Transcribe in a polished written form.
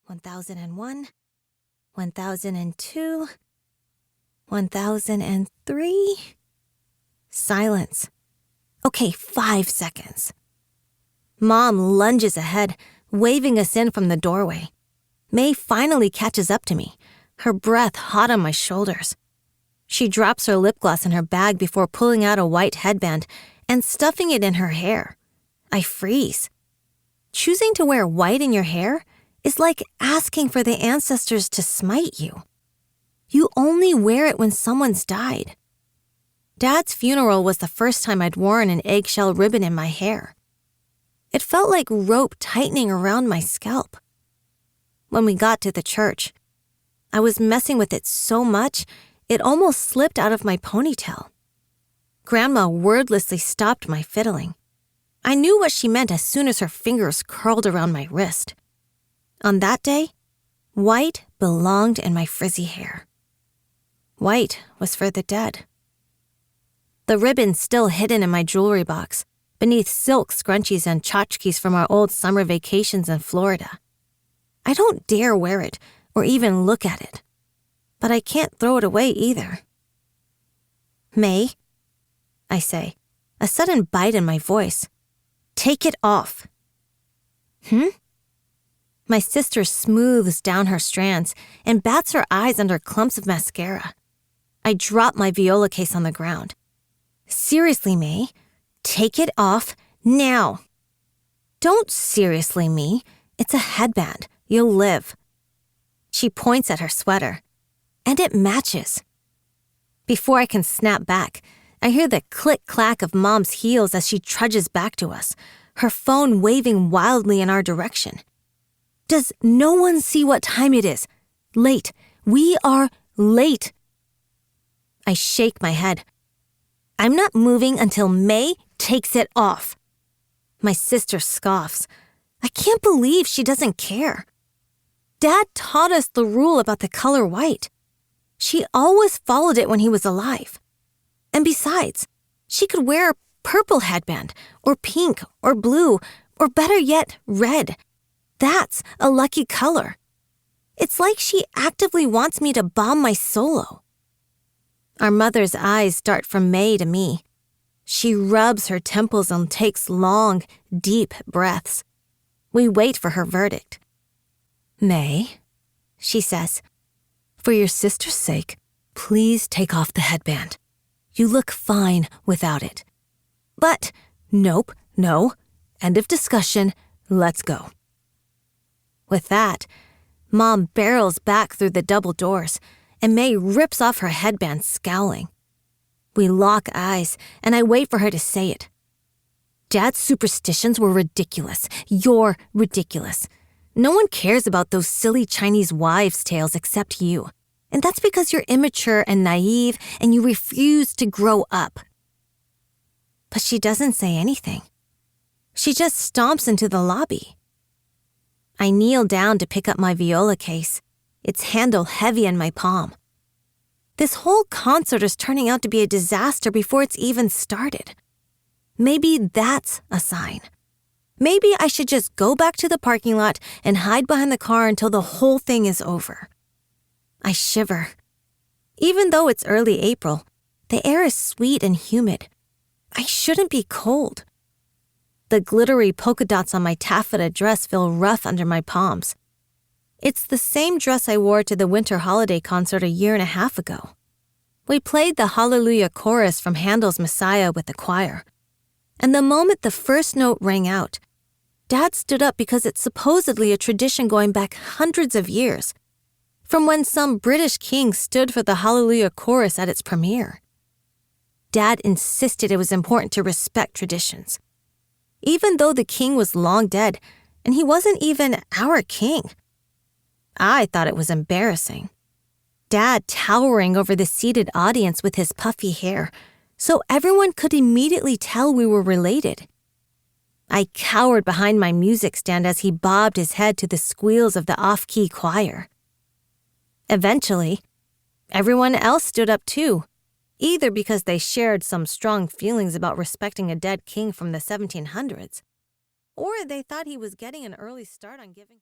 1001, 1002, 1003. Silence. Okay, 5 seconds. Mom lunges ahead, waving us in from the doorway. May finally catches up to me, her breath hot on my shoulders. She drops her lip gloss in her bag before pulling out a white headband and stuffing it in her hair. I freeze. Choosing to wear white in your hair is like asking for the ancestors to smite you. You only wear it when someone's died. Dad's funeral was the first time I'd worn an eggshell ribbon in my hair. It felt like rope tightening around my scalp. When we got to the church, I was messing with it so much, it almost slipped out of my ponytail. Grandma wordlessly stopped my fiddling. I knew what she meant as soon as her fingers curled around my wrist. On that day, white belonged in my frizzy hair. White was for the dead. The ribbon still hidden in my jewelry box, beneath silk scrunchies and tchotchkes from our old summer vacations in Florida. I don't dare wear it or even look at it, but I can't throw it away either. May, I say, a sudden bite in my voice. Take it off. My sister smooths down her strands and bats her eyes under clumps of mascara. I drop my viola case on the ground. Seriously, May, take it off now. Don't seriously me. It's a headband. You'll live. She points at her sweater, and it matches. Before I can snap back, I hear the click-clack of Mom's heels as she trudges back to us, her phone waving wildly in our direction. Does no one see what time it is? Late. We are late. I shake my head. I'm not moving until May takes it off. My sister scoffs. I can't believe she doesn't care. Dad taught us the rule about the color white. She always followed it when he was alive. And besides, she could wear a purple headband, or pink, or blue, or better yet, red. That's a lucky color. It's like she actively wants me to bomb my solo. Our mother's eyes dart from May to me. She rubs her temples and takes long, deep breaths. We wait for her verdict. May, she says, for your sister's sake, please take off the headband. You look fine without it. But, nope, no, end of discussion, let's go. With that, Mom barrels back through the double doors, and May rips off her headband, scowling. We lock eyes, and I wait for her to say it. Dad's superstitions were ridiculous. You're ridiculous. No one cares about those silly Chinese wives' tales except you. And that's because you're immature and naive, and you refuse to grow up. But she doesn't say anything. She just stomps into the lobby. I kneel down to pick up my viola case, its handle heavy in my palm. This whole concert is turning out to be a disaster before it's even started. Maybe that's a sign. Maybe I should just go back to the parking lot and hide behind the car until the whole thing is over. I shiver. Even though it's early April, the air is sweet and humid. I shouldn't be cold. The glittery polka dots on my taffeta dress feel rough under my palms. It's the same dress I wore to the winter holiday concert a year and a half ago. We played the Hallelujah chorus from Handel's Messiah with the choir. And the moment the first note rang out, Dad stood up because it's supposedly a tradition going back hundreds of years, from when some British king stood for the Hallelujah chorus at its premiere. Dad insisted it was important to respect traditions, even though the king was long dead and he wasn't even our king. I thought it was embarrassing. Dad towering over the seated audience with his puffy hair, so everyone could immediately tell we were related. I cowered behind my music stand as he bobbed his head to the squeals of the off-key choir. Eventually, everyone else stood up too, either because they shared some strong feelings about respecting a dead king from the 1700s, or they thought he was getting an early start on giving...